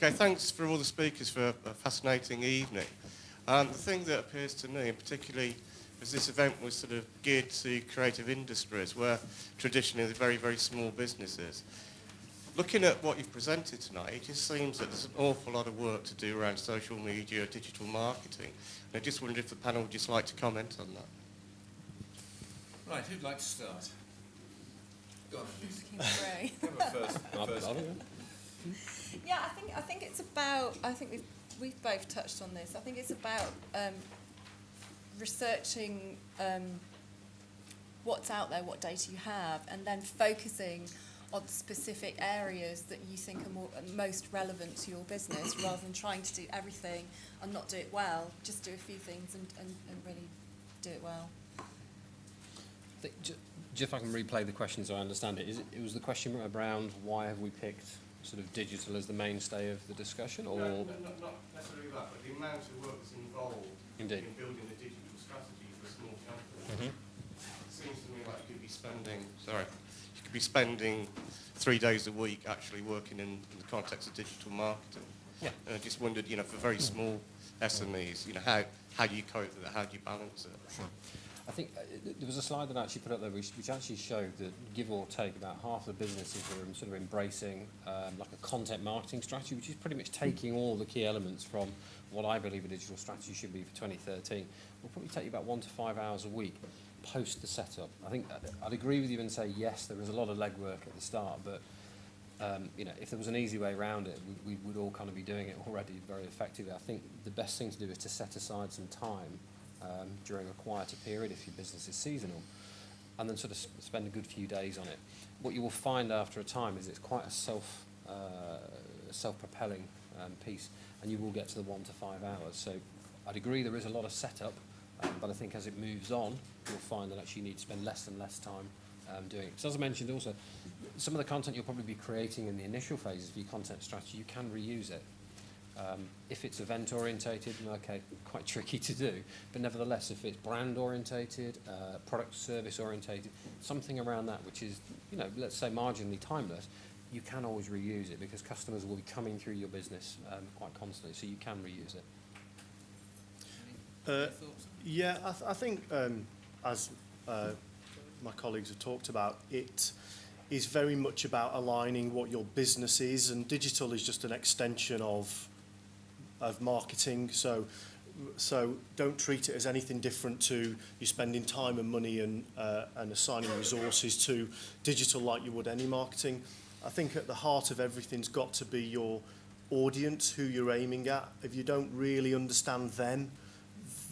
Okay, thanks for all the speakers for a fascinating evening. The thing that appears to me, particularly as this event was sort of geared to creative industries, where traditionally they're very, very small businesses. Looking at what you've presented tonight, it just seems that there's an awful lot of work to do around social media, digital marketing. And I just wondered if the panel would just like to comment on that. Right, who'd like to start? Go on. Ray. Have a first. Yeah, I think it's about. I think we've both touched on this. I think it's about researching what's out there, what data you have, and then focusing on specific areas that you think are most relevant to your business, rather than trying to do everything and not do it well. Just do a few things and really do it well. If I can replay the question so I understand it, it was the question around why have we picked sort of digital as the mainstay of the discussion, or? No, not necessarily that, but the amount of work that's involved Indeed. in building a digital strategy for a small company. It seems to me like you could be spending 3 days a week actually working in the context of digital marketing. Yeah. And I just wondered, for very small SMEs, how do you cope with it? How do you balance it? Sure. I think there was a slide that I actually put up there which actually showed that, give or take, about half the businesses are sort of embracing like a content marketing strategy, which is pretty much taking all the key elements from what I believe a digital strategy should be for 2013. Will probably take you about 1 to 5 hours a week post the setup. I think I'd agree with you and say yes, there was a lot of legwork at the start, but if there was an easy way around it, we would all kind of be doing it already very effectively. I think the best thing to do is to set aside some time during a quieter period if your business is seasonal, and then sort of spend a good few days on it. What you will find after a time is it's quite a self-propelling piece, and you will get to the 1 to 5 hours. So I'd agree there is a lot of setup, but I think as it moves on, you'll find that actually you need to spend less and less time doing it. So as I mentioned also, some of the content you'll probably be creating in the initial phases of your content strategy, you can reuse it. If it's event orientated, okay, quite tricky to do, but nevertheless, if it's brand orientated, product service orientated, something around that which is, let's say marginally timeless, you can always reuse it because customers will be coming through your business quite constantly, so you can reuse it. Yeah, I think as my colleagues have talked about, it is very much about aligning what your business is, and digital is just an extension of marketing. So don't treat it as anything different to you spending time and money and assigning resources to digital like you would any marketing. I think at the heart of everything's got to be your audience, who you're aiming at. If you don't really understand them,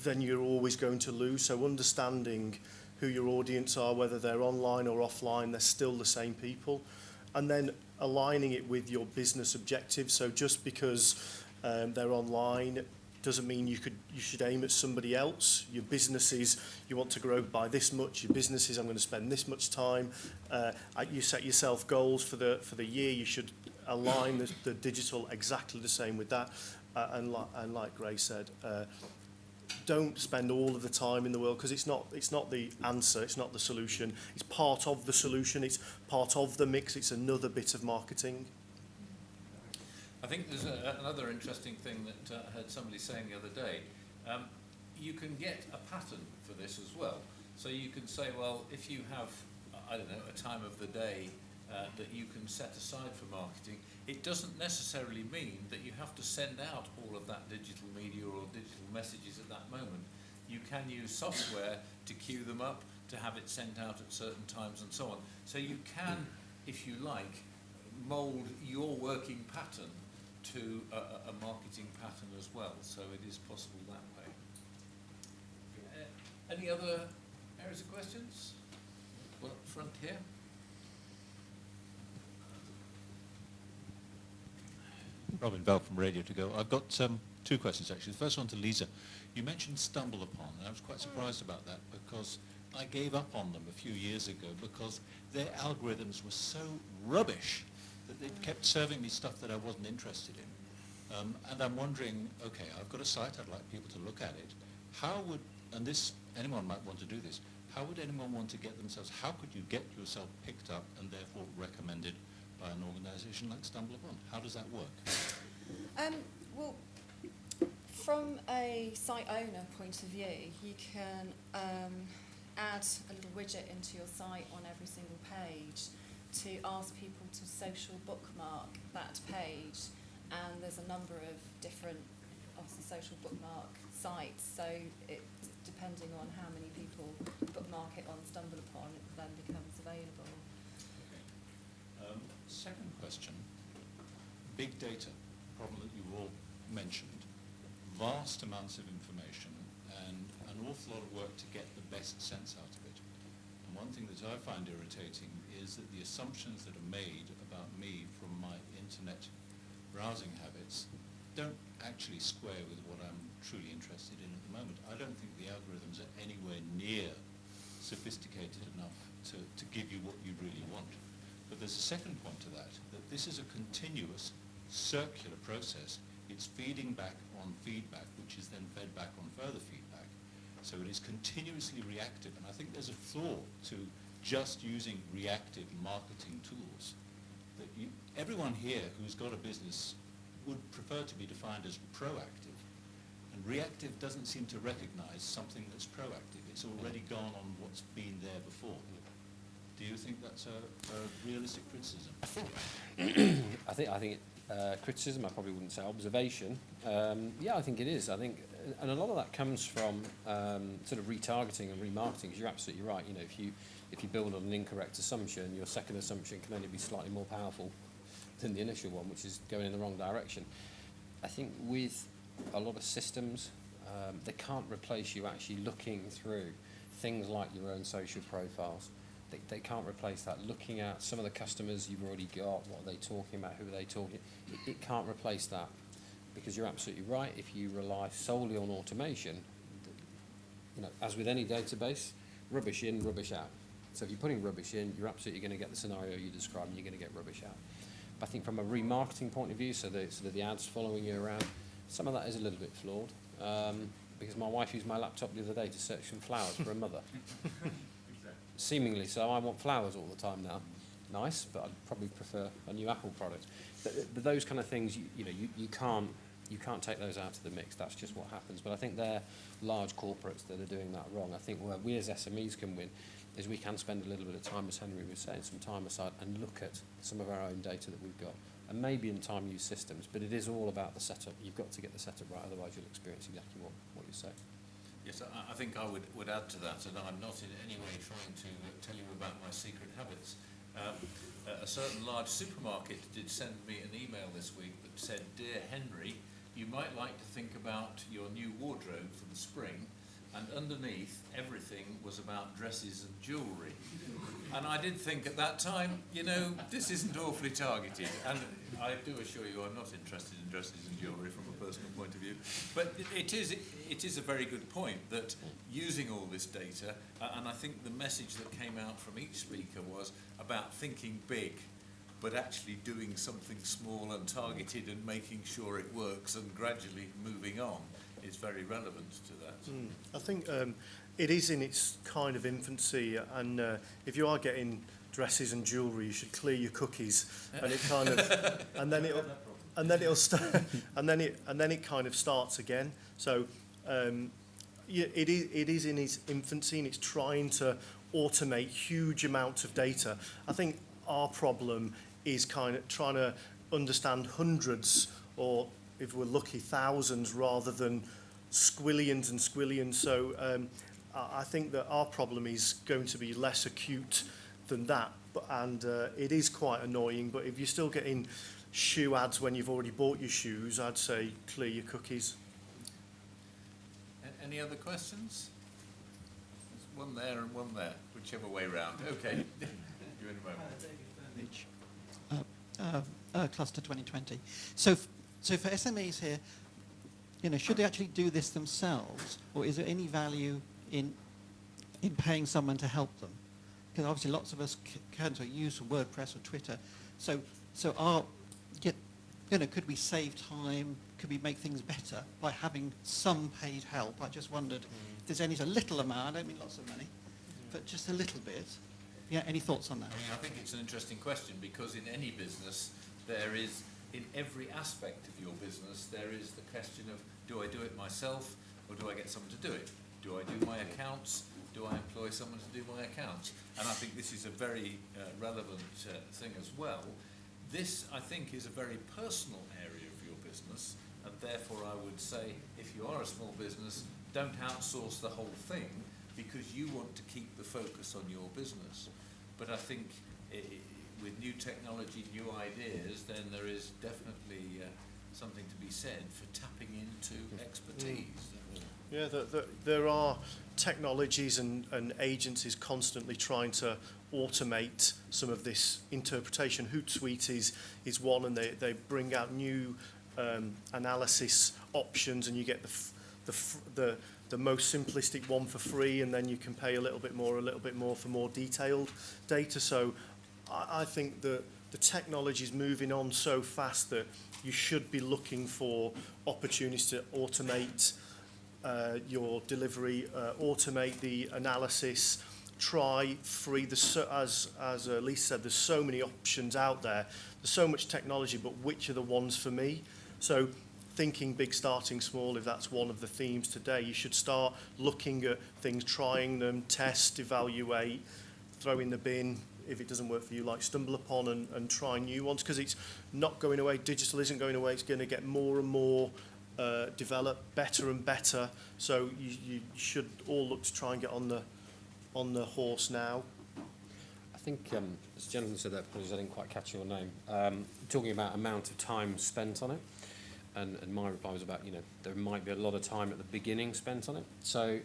then you're always going to lose. So understanding who your audience are, whether they're online or offline, they're still the same people. And then aligning it with your business objectives. So just because they're online doesn't mean you should aim at somebody else. Your business is, you want to grow by this much. Your business is, I'm going to spend this much time. You set yourself goals for the year. You should align the digital exactly the same with that. And like Grace said, don't spend all of the time in the world, because it's not the answer, it's not the solution. It's part of the solution. It's part of the mix. It's another bit of marketing. I think there's another interesting thing that I heard somebody saying the other day. You can get a pattern for this as well. So you can say, well, if you have, a time of the day that you can set aside for marketing, it doesn't necessarily mean that you have to send out all of that digital media or digital messages at that moment. You can use software to queue them up, to have it sent out at certain times and so on. So you can, if you like, mould your working pattern to a marketing pattern as well, so it is possible that way. Any other areas of questions? Well, up front here. Robin Bell from Radio To Go. I've got 2 questions actually. The first one to Lisa. You mentioned Stumble Upon, and I was quite surprised about that because I gave up on them a few years ago because their algorithms were so rubbish that they kept serving me stuff that I wasn't interested in. And I'm wondering, okay, I've got a site, I'd like people to look at it. How would, and this, anyone might want to do this, how would anyone want to get themselves, how could you get yourself picked up and therefore recommended by an organisation like Stumble Upon? How does that work? Well, from a site owner point of view, you can add a little widget into your site on every single page to ask people to social bookmark that page, and there's a number of different obviously social bookmark sites, so it, depending on how many people bookmark it on StumbleUpon, it then becomes available. Second question, big data, problem that you all mentioned, vast amounts of information and an awful lot of work to get the best sense out of it. And one thing that I find irritating is that the assumptions that are made about me from my internet browsing habits don't actually square with what I'm truly interested in at the moment. I don't think the algorithms are anywhere near sophisticated enough to give you what you really want. But there's a second point to that this is a continuous circular process. It's feeding back on feedback, which is then fed back on further feedback. So it is continuously reactive, and I think there's a flaw to just using reactive marketing tools. That everyone here who's got a business would prefer to be defined as proactive, and reactive doesn't seem to recognize something that's proactive. It's already gone on what's been there before. Do you think that's a realistic criticism? I think criticism, I probably wouldn't say observation. Yeah, I think it is. I think, and a lot of that comes from sort of retargeting and remarketing. Because you're absolutely right. You know, if you build on an incorrect assumption, your second assumption can only be slightly more powerful than the initial one, which is going in the wrong direction. I think with a lot of systems, they can't replace you actually looking through things like your own social profiles. They can't replace that. Looking at some of the customers you've already got, what are they talking about, who are they talking, it can't replace that. Because you're absolutely right, if you rely solely on automation, you know, as with any database, rubbish in, rubbish out. So if you're putting rubbish in, you're absolutely going to get the scenario you described, and you're going to get rubbish out. But I think from a remarketing point of view, so the ads following you around, some of that is a little bit flawed. Because my wife used my laptop the other day to search some flowers for her mother. Seemingly so, I want flowers all the time now. Nice, but I'd probably prefer a new Apple product. But those kind of things, you can't take those out of the mix. That's just what happens. But I think they're large corporates that are doing that wrong. I think where we as SMEs can win is we can spend a little bit of time, as Henry was saying, some time aside and look at some of our own data that we've got. And maybe in time use systems, but it is all about the setup. You've got to get the setup right, otherwise you'll experience exactly what you say. Yes, I think I would add to that, and I'm not in any way trying to tell you about my secret habits. A certain large supermarket did send me an email this week that said, "Dear Henry, you might like to think about your new wardrobe for the spring," and underneath everything was about dresses and jewellery. And I did think at that time, you know, this isn't awfully targeted. And I do assure you I'm not interested in dresses and jewellery from a personal point of view. But it is a very good point that using all this data, and I think the message that came out from each speaker was about thinking big, but actually doing something small and targeted and making sure it works and gradually moving on is very relevant to that. I think it is in its kind of infancy, and if you are getting dresses and jewellery, you should clear your cookies, and it kind of, and then it'll start, and then it kind of starts again. So yeah, it is in its infancy, and it's trying to automate huge amounts of data. I think our problem is kind of trying to understand hundreds, or if we're lucky, thousands, rather than squillions and squillions. So I think that our problem is going to be less acute than that, and it is quite annoying. But if you're still getting shoe ads when you've already bought your shoes, I'd say clear your cookies. Any other questions? There's one there and one there, whichever way round. Okay, you in a moment. Cluster 2020. So for SMEs here, you know, should they actually do this themselves, or is there any value in paying someone to help them? Because obviously lots of us can use WordPress or Twitter. So could we save time? Could we make things better by having some paid help? I just wondered if there's a little amount. I don't mean lots of money, but just a little bit. Yeah, any thoughts on that? I mean, I think it's an interesting question, because in any business there is in every aspect of your business, there is the question of, do I do it myself or do I get someone to do it? Do I do my accounts? Do I employ someone to do my accounts? And I think this is a very relevant thing as well. This, I think, is a very personal area of your business, and therefore I would say, if you are a small business, don't outsource the whole thing, because you want to keep the focus on your business. But I think with new technology, new ideas, then there is definitely something to be said for tapping into expertise. Yeah, there are technologies and agencies constantly trying to automate some of this interpretation. Hootsuite is one, and they bring out new analysis options, and you get the most simplistic one for free, and then you can pay a little bit more for more detailed data. So I think that the technology is moving on so fast that you should be looking for opportunities to automate your delivery, automate the analysis, try free. As Lisa said, there's so many options out there. There's so much technology, but which are the ones for me? So thinking big, starting small, if that's one of the themes today, you should start looking at things, trying them, test, evaluate, throw in the bin if it doesn't work for you, like stumble upon and try new ones, because it's not going away. Digital isn't going away. It's going to get more and more develop, better and better. So you should all look to try and get on the horse now. I think, as the gentleman said that, apologies, I didn't quite catch your name, talking about amount of time spent on it, and my reply was about, there might be a lot of time at the beginning spent on it. So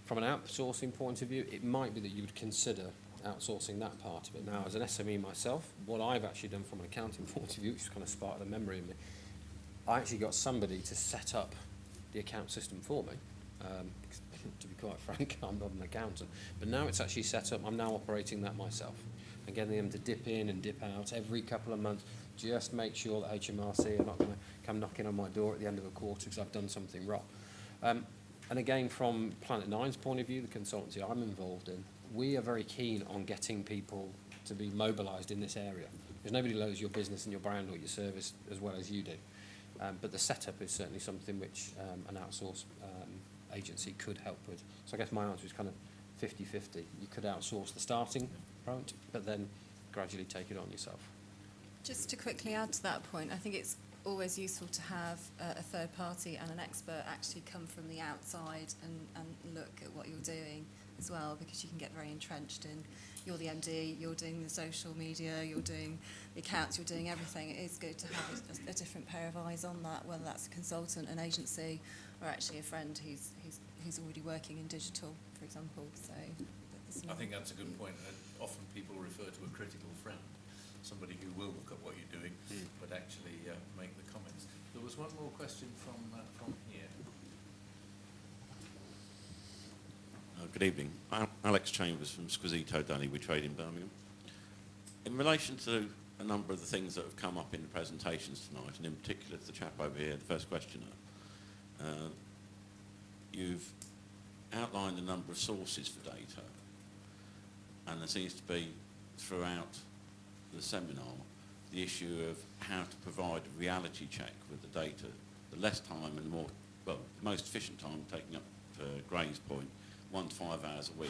from an outsourcing point of view, it might be that you would consider outsourcing that part of it. Now, as an SME myself, what I've actually done from an accounting point of view, which is kind of sparked the memory in me, I actually got somebody to set up the account system for me. To be quite frank, I'm not an accountant. But now it's actually set up. I'm now operating that myself. And getting them to dip in and dip out every couple of months. Just make sure that HMRC are not going to come knocking on my door at the end of a quarter because I've done something wrong. And again, from Planet Nine's point of view, the consultancy I'm involved in, we are very keen on getting people to be mobilised in this area. Because nobody knows your business and your brand or your service as well as you do. But the setup is certainly something which an outsourced agency could help with. So I guess my answer is kind of 50-50. You could outsource the starting point, but then gradually take it on yourself. Just to quickly add to that point, I think it's always useful to have a third party and an expert actually come from the outside and look at what you're doing as well, because you can get very entrenched in, you're the MD, you're doing the social media, you're doing the accounts, you're doing everything. It is good to have a different pair of eyes on that, whether that's a consultant, an agency, or actually a friend who's already working in digital, for example. So I think that's a good point. Often people refer to a critical friend, somebody who will look at what you're doing, but actually make the comments. There was one more question from here. Good evening. I'm Alex Chambers from Squisito Dunny. We trade in Birmingham. In relation to a number of the things that have come up in the presentations tonight, and in particular to the chap over here, the first questioner, you've outlined a number of sources for data, and there seems to be throughout the seminar the issue of how to provide a reality check with the data. The less time and the most efficient time, taking up Gray's point, 1 to 5 hours a week.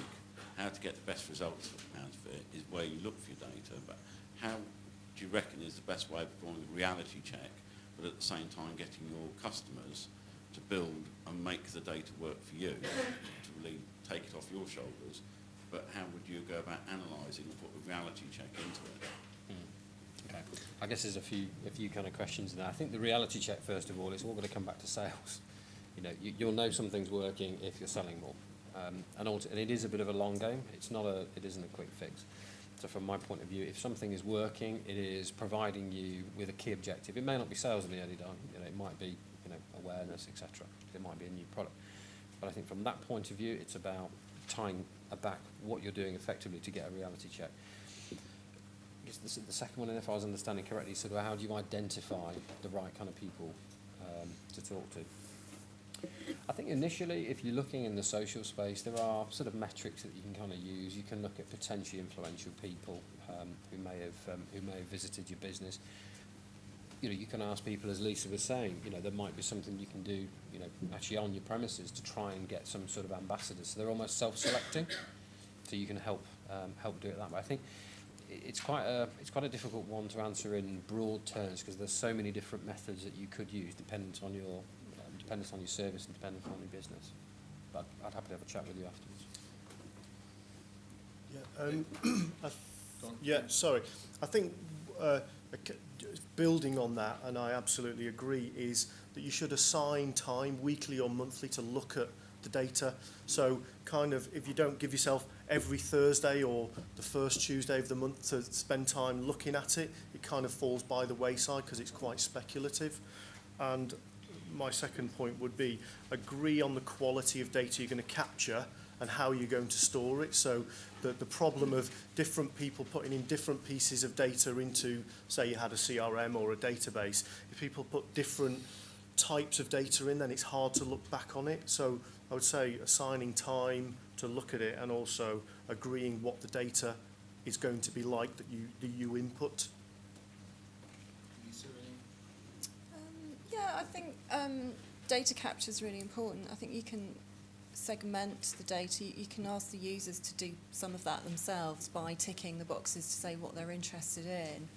How to get the best results out of it is where you look for your data, but how do you reckon is the best way of performing a reality check, but at the same time getting your customers to build and make the data work for you, to really take it off your shoulders, but how would you go about analysing and put a reality check into it? Okay. I guess there's a few kind of questions there. I think the reality check, first of all, is all going to come back to sales. You'll know something's working if you're selling more. And it is a bit of a long game. It isn't a quick fix. So from my point of view, if something is working, it is providing you with a key objective. It may not be sales at the end of the day. It might be awareness, etc. It might be a new product. But I think from that point of view, it's about tying back what you're doing effectively to get a reality check. I guess the second one, and if I was understanding correctly, sort of how do you identify the right kind of people to talk to? I think initially, if you're looking in the social space, there are sort of metrics that you can kind of use. You can look at potentially influential people who may have visited your business. you can ask people, as Lisa was saying, there might be something you can do, actually on your premises to try and get some sort of ambassadors. So they're almost self-selecting, so you can help do it that way. I think it's quite a difficult one to answer in broad terms because there's so many different methods that you could use dependent on your service and dependent on your business. But I'd happy to have a chat with you afterwards. Sorry. I think building on that, and I absolutely agree, is that you should assign time, weekly or monthly, to look at the data. So kind of, if you don't give yourself every Thursday or the first Tuesday of the month to spend time looking at it, it kind of falls by the wayside because it's quite speculative. And my second point would be agree on the quality of data you're going to capture and how you're going to store it. So the problem of different people putting in different pieces of data into, say you had a CRM or a database, if people put different types of data in, then it's hard to look back on it. So I would say assigning time to look at it and also agreeing what the data is going to be like that you input. Yeah, I think data capture is really important. I think you can segment the data. You can ask the users to do some of that themselves by ticking the boxes to say what they're interested in,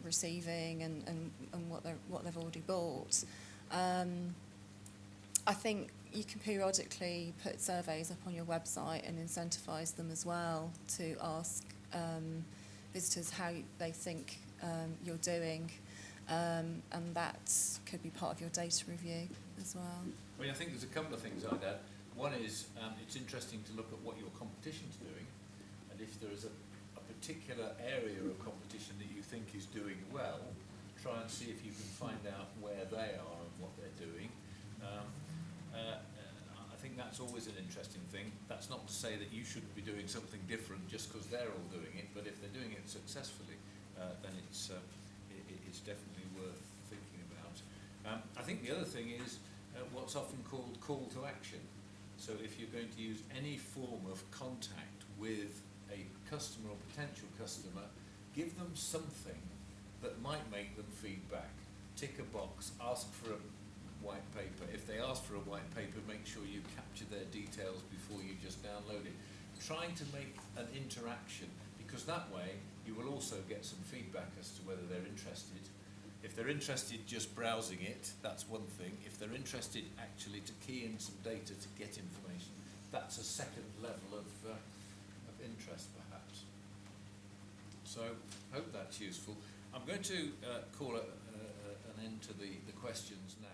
receiving and what they've already bought. I think you can periodically put surveys up on your website and incentivise them as well to ask visitors how they think you're doing. And that could be part of your data review as well. I mean, I think there's a couple of things I'd add. One is it's interesting to look at what your competition's doing, and if there is a particular area of competition that you think is doing well, try and see if you can find out where they are and what they're doing. I think that's always an interesting thing. That's not to say that you shouldn't be doing something different just because they're all doing it, but if they're doing it successfully, then it's definitely worth thinking about. I think the other thing is what's often called call to action. So if you're going to use any form of contact with a customer or potential customer, give them something that might make them feedback. Tick a box, ask for a white paper. If they ask for a white paper, make sure you capture their details before you just download it. Trying to make an interaction, because that way you will also get some feedback as to whether they're interested. If they're interested just browsing it, that's one thing. If they're interested actually to key in some data to get information, that's a second level of interest perhaps. So I hope that's useful. I'm going to call an end to the questions now.